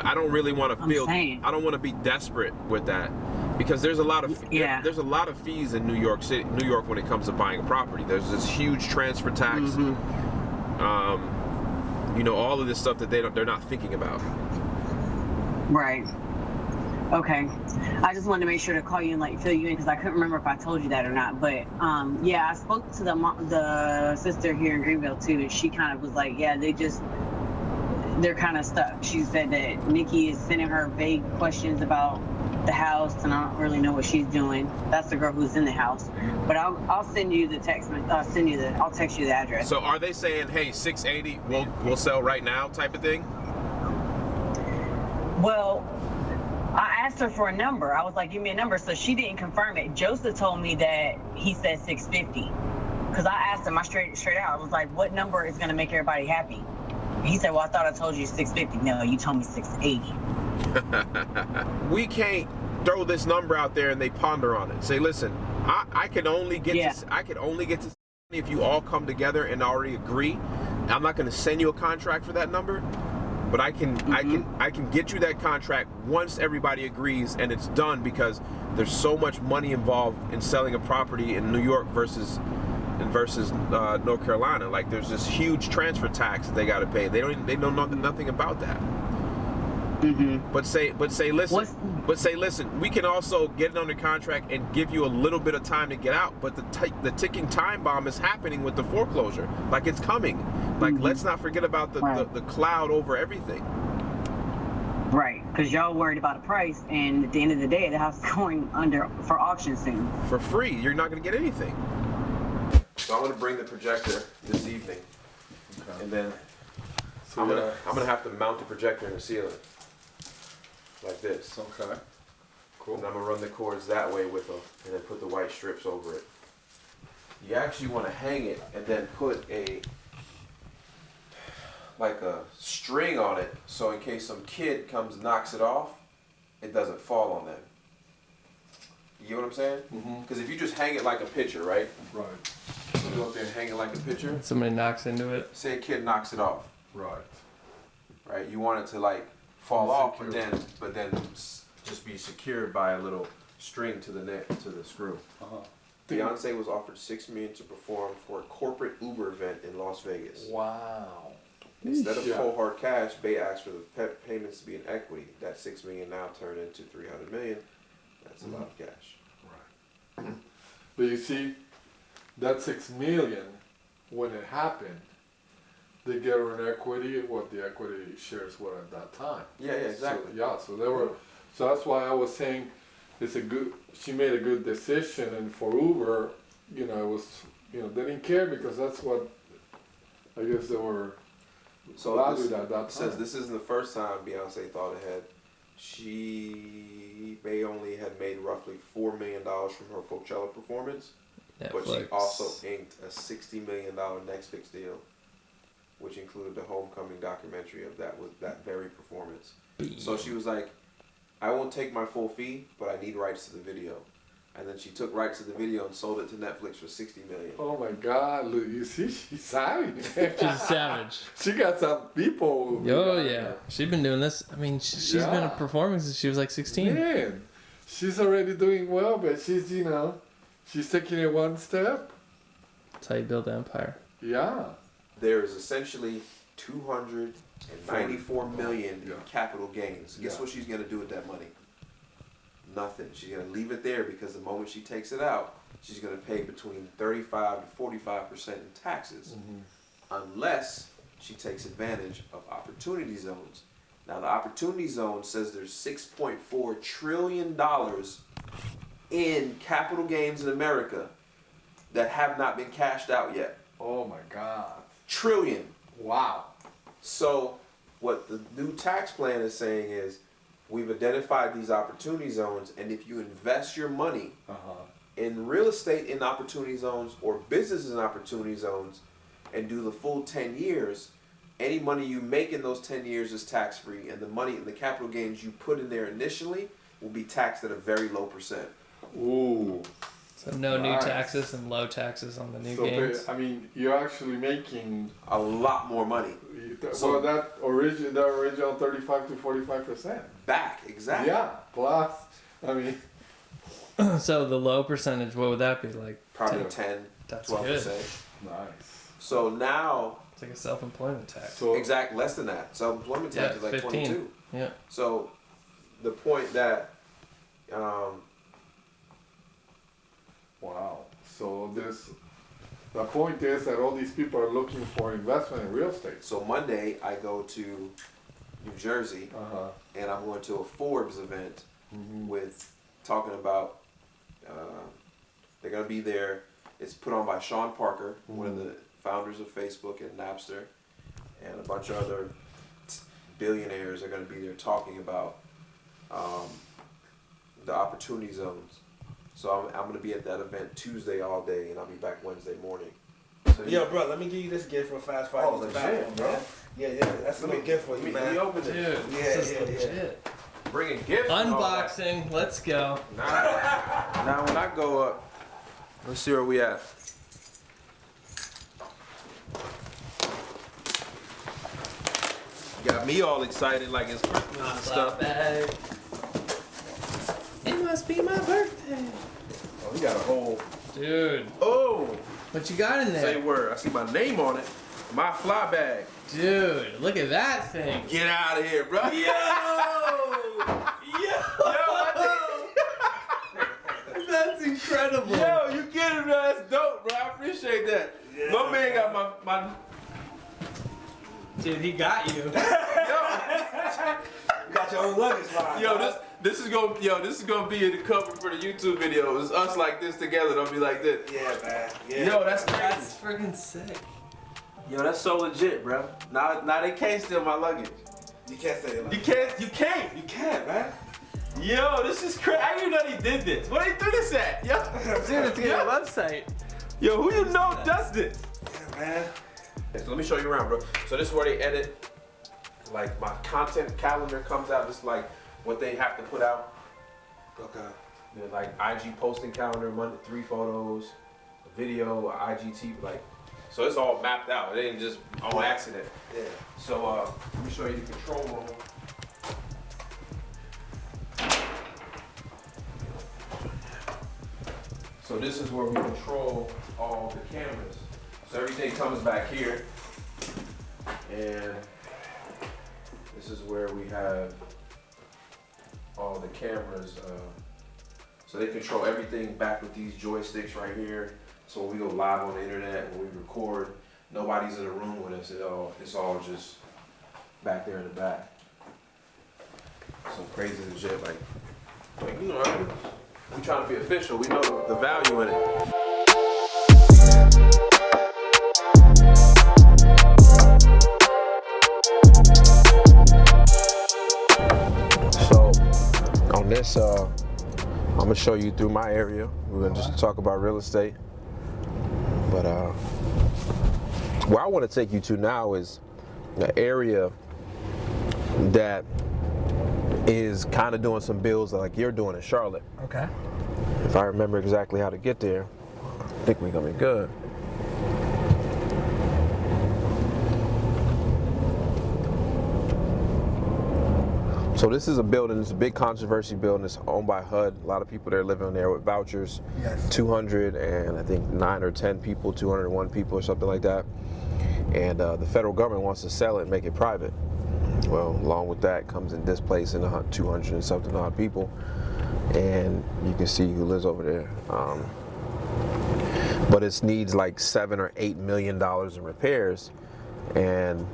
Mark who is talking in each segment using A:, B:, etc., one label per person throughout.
A: I don't really want to feel. I don't want to be desperate with that, because there's a lot of there's a lot of fees in New York City, New York, when it comes to buying a property. There's this huge transfer tax. You know, all of this stuff that they're not thinking about.
B: Right. Okay. I just wanted to make sure to call you and like fill you in, because I couldn't remember if I told you that or not. But yeah, I spoke to the sister here in Greenville too, and she kind of was like, yeah, they're kind of stuck. She said that Nikki is sending her vague questions about the house, and I don't really know what she's doing. That's the girl who's in the house. But I'll send you the text. I'll text you the address.
A: So are they saying, hey, 680, we'll sell right now type of thing?
B: Well, I asked her for a number. I was like, give me a number. So she didn't confirm it. Joseph told me that he said 650. Because I asked him, straight out, I was like, what number is going to make everybody happy? And he said, well, I thought I told you 650. No, you told me 680.
A: We can't throw this number out there and they ponder on it. Say, listen, I can only get to if you all come together and already agree. I'm not going to send you a contract for that number. But I can get you that contract once everybody agrees and it's done, because there's so much money involved in selling a property in New York versus North Carolina. Like, there's this huge transfer tax that they got to pay. They know nothing about that. But say listen, we can also get it under contract and give you a little bit of time to get out. But the ticking time bomb is happening with the foreclosure. Like, it's coming. Like, let's not forget about the cloud over everything.
B: Right, because y'all worried about a price, and at the end of the day, the house is going under for auction soon.
A: For free, you're not going to get anything. So I'm going to bring the projector this evening, and then I'm gonna have to mount the projector in the ceiling. Like this.
C: Okay. Cool.
A: And I'm gonna run the cords that way with them, and then put the white strips over it. You actually want to hang it and then put a string on it, so in case some kid comes and knocks it off, it doesn't fall on them. You know what I'm saying? Because if you just hang it like a picture, right?
C: Right.
A: You go up there and hang it like a picture.
D: Somebody knocks into it.
A: Say a kid knocks it off.
C: Right.
A: Right. You want it to like fall off, but then just be secured by a little string to the screw. Beyonce was offered $6 million to perform for a corporate Uber event in Las Vegas.
D: Wow.
A: Instead of cold hard cash, Bay asked for the payments to be in equity. That $6 million now turned into $300 million. That's a lot of cash.
C: Right. But you see, that $6 million, when it happened, they gave her an equity, what the equity shares were at that time.
A: Yeah, exactly.
C: So they were. So that's why I was saying, she made a good decision, and for Uber, it was, they didn't care, because that's what I guess they were valued at that time.
A: Says this isn't the first time Beyonce thought ahead. Bay only had made roughly $4 million from her Coachella performance,
D: Netflix.
A: But she also inked a $60 million Netflix deal, which included the homecoming documentary of that very performance. So she was like, I won't take my full fee, but I need rights to the video. And then she took rights to the video and sold it to Netflix for $60 million.
C: Oh my God, look, you see, she's savage.
D: She's a savage.
C: She got some people.
D: Oh yeah, she's been doing this. I mean, she's been performing since she was like 16.
C: Man, she's already doing well, but she's, she's taking it one step.
D: That's how you build an empire.
C: Yeah.
A: There is essentially $294 million in capital gains. Guess what she's going to do with that money? Nothing. She's going to leave it there, because the moment she takes it out, she's going to pay between 35 to 45% in taxes, unless she takes advantage of opportunity zones. Now, the opportunity zone says there's $6.4 trillion in capital gains in America that have not been cashed out yet.
C: Oh my God.
A: Trillion.
C: Wow.
A: So what the new tax plan is saying is, we've identified these opportunity zones, and if you invest your money in real estate in opportunity zones or business in opportunity zones and do the full 10 years, any money you make in those 10 years is tax-free, and the money and the capital gains you put in there initially will be taxed at a very low percent.
C: Ooh.
D: So no new taxes and low taxes on the new games.
C: I mean, you're actually making
A: a lot more money.
C: So that original 35 to 45%
A: back, exactly.
C: Yeah, plus, I mean.
D: So the low percentage, what would that be like?
A: Probably 10,
D: That's
A: 12%.
D: Good.
C: Nice.
A: So now.
D: It's like a self-employment tax.
A: So exactly, less than that. Self-employment tax is like
D: 15.
A: 22.
D: Yeah.
A: So the point that.
C: Wow. So the point is that all these people are looking for investment in real estate.
A: So Monday I go to New Jersey, and I'm going to a Forbes event with talking about. They're gonna be there. It's put on by Sean Parker, one of the founders of Facebook and Napster, and a bunch of other billionaires are gonna be there talking about the opportunity zones. So I'm gonna be at that event Tuesday all day, and I'll be back Wednesday morning. So
E: Yo, bro, let me give you this gift for Fast Five.
A: Oh, legit, bro.
E: Yeah, that's a little gift for you, man.
A: Let me open
D: Dude,
A: it.
D: this is legit.
A: Bringing gifts.
D: Unboxing. Let's go.
A: Now when I go up, let's see where we at. Got me all excited like it's Christmas and stuff.
D: Bag. It must be my birthday.
A: Oh, we got a whole.
D: Dude.
A: Oh.
D: What you got in there?
A: Say word. I see my name on it. My fly bag.
D: Dude, look at that thing.
A: Get out of here, bro. Yo.
D: That's incredible.
A: Yo, you get it, bro. That's dope, bro. I appreciate that. Yeah. My man got my.
D: Dude, he got you.
E: You got your own luggage line.
A: Yo, this is gonna be in the cover for the YouTube video. It's us like this together. Don't be like this.
E: Yeah, man. Yeah.
A: Yo, that's crazy.
D: That's freaking sick.
A: Yo, that's so legit, bro. Now they can't steal my luggage.
E: You can't say it.
A: You can't.
E: You can't, man.
A: Yo, this is crazy. I didn't even know he did this. Where they do this at? Yo,
D: Dude, it's got a website.
A: Yo, who you know does this?
E: Yeah, man.
A: So let me show you around, bro. So this is where they edit. Like my content calendar comes out. This is like what they have to put out.
E: Okay.
A: They're like IG posting calendar, Monday 3 photos, a video, IGTV, like. So it's all mapped out. It ain't just on accident.
E: Yeah.
A: So let me show you the control room. So this is where we control all the cameras. So everything comes back here. And this is where we have all the cameras. So they control everything back with these joysticks right here. So when we go live on the internet, when we record, nobody's in the room with us at all. It's all just back there in the back. Some crazy shit, like you know, we trying to be official. We know the value in it. So on this, I'm gonna show you through my area. We're gonna just talk about real estate. But where I want to take you to now is an area that is kind of doing some builds like you're doing in Charlotte.
E: Okay.
A: If I remember exactly how to get there, I think we're gonna be good. So this is a building, it's a big controversy building. It's owned by HUD. A lot of people there living there with vouchers.
E: Yes.
A: 200 and I think 9 or 10 people, 201 people or something like that. And the federal government wants to sell it and make it private. Well, along with that comes in displacing 200 and something odd people. And you can see who lives over there. But it needs like $7 or $8 million in repairs, and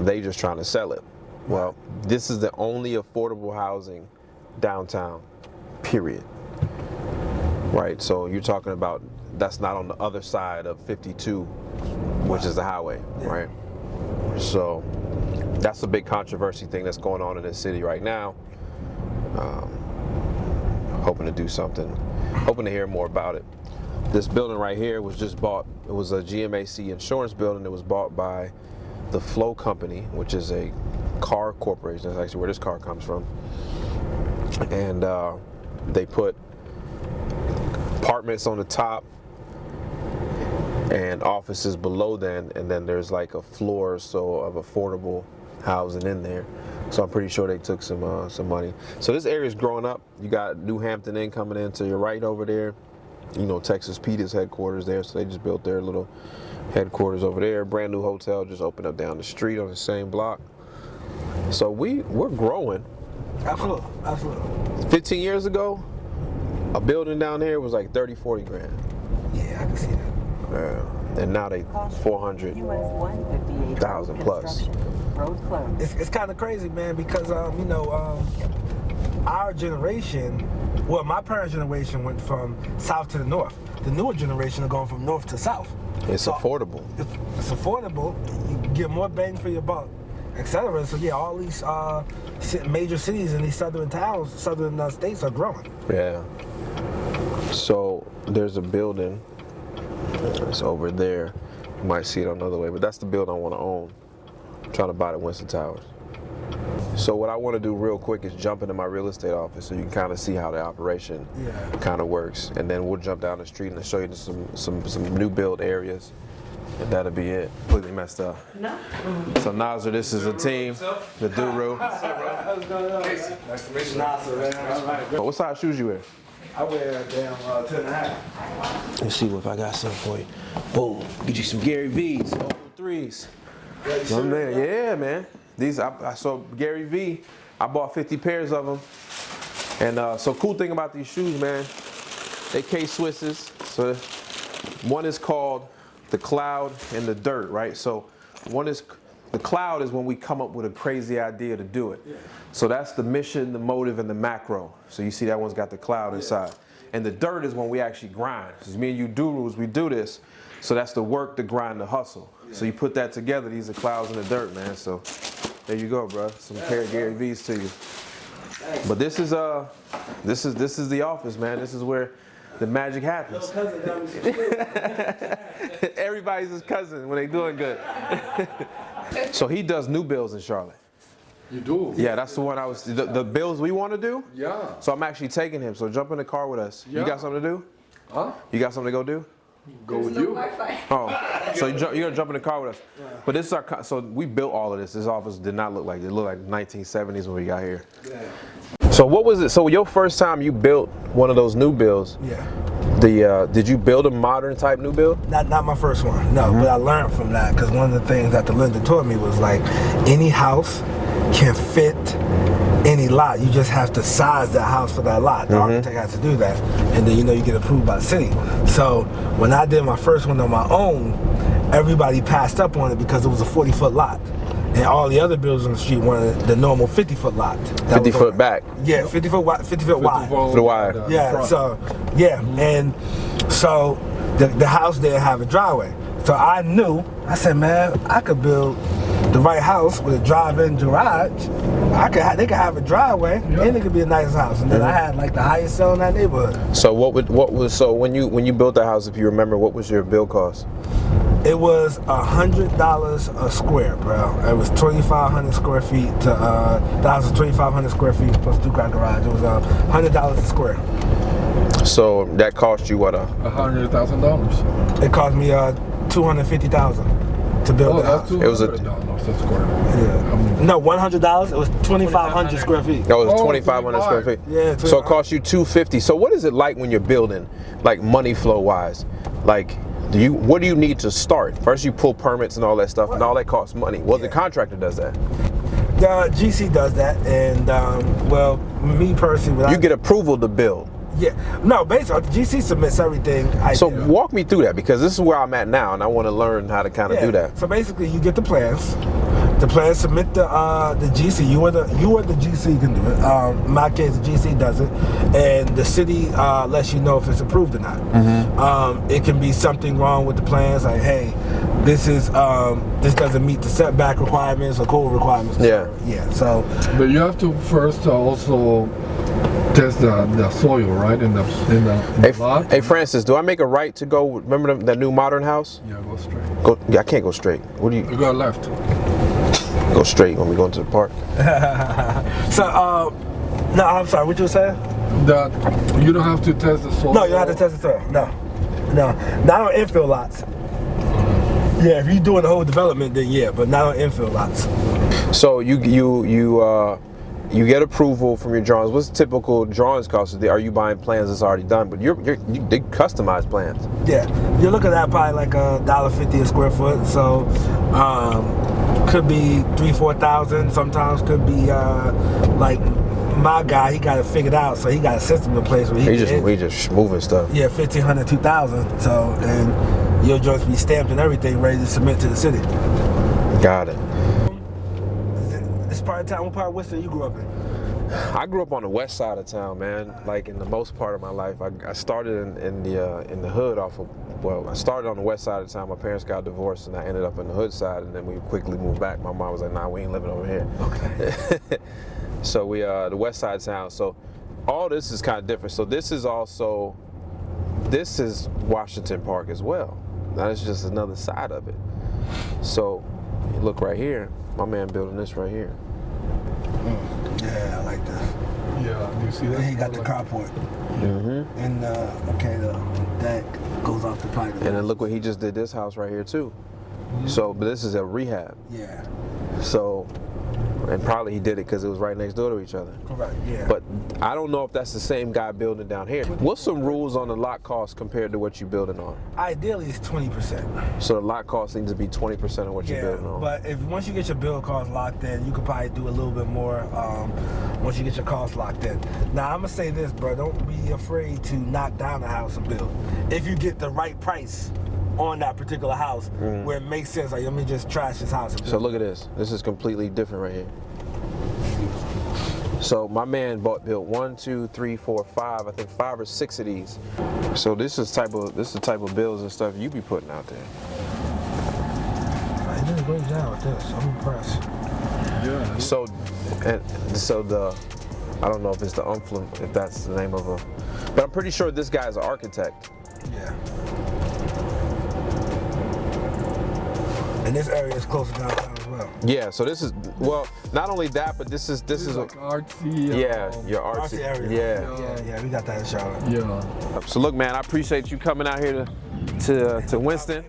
A: they just trying to sell it. Well, this is the only affordable housing downtown, period. Right, so you're talking about that's not on the other side of 52, which is the highway, right? So that's a big controversy thing that's going on in this city right now. Hoping to do something, hoping to hear more about it. This building right here was just bought. It was a GMAC insurance building. It was bought by the Flow Company, which is a car corporation. That's actually where this car comes from. And they put apartments on the top and offices below then, and then there's like a floor or so of affordable housing in there. So I'm pretty sure they took some money. So this area is growing up. You got New Hampton Inn coming in to your right over there. You know, Texas Peta's headquarters there, so they just built their little headquarters over there. Brand new hotel just opened up down the street on the same block. So we're growing.
F: Absolutely, absolutely.
A: 15 years ago, a building down here was like 30, 40 grand.
F: Yeah, I can see that.
A: Yeah. And now they 400,000 plus.
F: It's kind of crazy, man, because you know, our generation, well, my parents' generation went from south to the north. The newer generation are going from north to south.
A: It's
F: So,
A: affordable.
F: It's affordable. You get more bang for your buck, etc. So yeah, all these major cities in these southern towns, southern states are growing.
A: Yeah. So there's a building. It's over there. You might see it another way, but that's the building I want to own. I'm trying to buy the Winston Towers. So what I want to do real quick is jump into my real estate office so you can kind of see how the operation kind of works, and then we'll jump down the street and I'll show you some new build areas, and that'll be it. Completely messed up. No. So Nasar, this is a team, the DORU.
E: Nice to meet you.
F: NASAR'S, man. All right.
A: What size shoes you wear?
F: I wear a damn 10.5.
A: Let's see if I got something for you. Boom. Get you some Gary V's, open threes. Oh, man. Yeah, man. These I saw Gary V. I bought 50 pairs of them. And so cool thing about these shoes, man, they K-Swisses. So one is called the Cloud and the Dirt, right? So one is the Cloud is when we come up with a crazy idea to do it. Yeah. So that's the mission, the motive, and the macro. So you see that one's got the cloud inside. And the dirt is when we actually grind. Because me and you DORUs, we do this. So that's the work, the grind, the hustle. Yeah. So you put that together, these are clouds and the dirt, man. So there you go, bro. Some pair of Gary V's to you. Thanks. But this is the office, man. This is where the magic happens. Everybody's his cousin when they doing good. So he does new builds in Charlotte.
C: You do?
A: Yeah, that's the one I was, the builds we want to do?
C: Yeah.
A: So I'm actually taking him, so jump in the car with us.
C: Yeah.
A: You got something to do?
C: Huh?
A: You got something to go do?
C: Go with you.
A: Oh, so you're gonna jump in the car with us. Yeah. But this is our, so we built all of this. This office did not look like, it looked like 1970s when we got here.
F: Yeah.
A: So what was it, so your first time you built one of those new builds?
F: Yeah.
A: Did you build a modern type new build?
F: Not my first one, no, but I learned from that because one of the things that the lender taught me was like any house can fit any lot. You just have to size that house for that lot. The architect has to do that, and then you get approved by the city. So when I did my first one on my own, everybody passed up on it because it was a 40-foot lot. And all the other buildings on the street wanted the normal 50-foot lot.
A: 50 foot back.
F: Yeah, 50 foot wide.
A: For the wide.
F: Yeah, so, yeah, and so the house didn't have a driveway. So I knew, I said, man, I could build the right house with a drive-in garage. They could have a driveway, and it could be a nice house. And then I had like the highest sale in that neighborhood.
A: So so when you built the house, if you remember, what was your build cost?
F: It was $100 a square, bro. It was 2,500 square feet to that was 2,500 square feet plus two-car garage. It was $100 a square.
A: So that cost you what?
C: $100,000.
F: It cost me $250,000 to build the house.
C: It was a square.
F: Yeah. No, $100. It was 2,500 square feet.
A: That was 2,500 square feet.
F: Yeah.
A: So it cost you $250. So what is it like when you're building, like money flow wise? Like, what do you need to start? First, you pull permits and all that stuff, and all that costs money. Well, the contractor does that.
F: The GC does that, and well, me personally,
A: you get approval to build.
F: Yeah, no, basically, the GC submits everything.
A: So walk me through that, because this is where I'm at now, and I want to learn how to kind of do that.
F: So basically, you get the plans. The plans submit the GC. You are the GC can do it. In my case, the GC does it, and the city lets you know if it's approved or not. It can be something wrong with the plans, like, hey, this doesn't meet the setback requirements or code requirements.
A: Yeah.
F: Yeah. So.
C: But you have to first also test the soil, right, in the lot.
A: Hey, Francis, do I make a right to go? Remember that new modern house?
C: Yeah, go straight.
A: I can't go straight. What do you?
C: You go left.
A: Go straight when we go into the park.
F: So, no, I'm sorry. What you were saying?
C: that you don't have to test the soil.
F: No, you don't have to test the soil. No. Not on infill lots. Yeah, if you're doing the whole development, then yeah, but not on infill lots.
A: So you get approval from your drawings. What's the typical drawings cost? Are you buying plans that's already done? But they customized plans.
F: Yeah, you're looking at probably like $1.50 a square foot. So could be 3,000-4,000. Sometimes could be like my guy. He got it figured out, so he got a system in place where we just moving stuff. Yeah, 1,500, 2,000. So and your joints be stamped and everything, ready to submit to the city.
A: Got it.
F: This part of town, what part of Winston you grew up in?
A: I grew up on the west side of town, man. Like in the most part of my life, I started in the hood I started on the west side of town. My parents got divorced, and I ended up in the hood side, and then we quickly moved back. My mom was like, "Nah, we ain't living over here."
F: Okay.
A: So we the west side of town. So all this is kind of different. So this is Washington Park as well. That's just another side of it. So you look right here, my man building this right here.
F: Yeah, I like this.
C: Yeah, you see that?
F: And he got the carport.
A: Mm-hmm.
F: And the deck goes off the pipe.
A: And then look what he just did this house right here too.
F: Mm-hmm.
A: So, but this is a rehab.
F: Yeah.
A: So, and probably he did it because it was right next door to each other.
F: Correct, yeah.
A: But I don't know if that's the same guy building down here. What's some rules on the lot cost compared to what you're building on?
F: Ideally, it's 20%.
A: So the lot cost needs to be 20% of what you're building on.
F: But once you get your build cost locked in, you could probably do a little bit more once you get your cost locked in. Now, I'm going to say this, bro. Don't be afraid to knock down a house and build. If you get the right price on that particular house where it makes sense, like, let me just trash this house and build.
A: So look at this. This is completely different right here. So my man built 1, 2, 3, 4, 5. I think 5 or 6 of these. So this is the type of bills and stuff you be putting out there.
F: He did a great job with this. I'm impressed.
C: Yeah.
A: So I don't know if it's the if that's the name of a, but I'm pretty sure this guy's an architect.
F: Yeah. And this area is close to downtown as well.
A: Yeah, so this is, well, not only that, but this is
C: like artsy.
A: yeah, your artsy
F: area. Yeah, we got that in Charlotte.
C: Yeah.
A: So look, man, I appreciate you coming out here to Winston.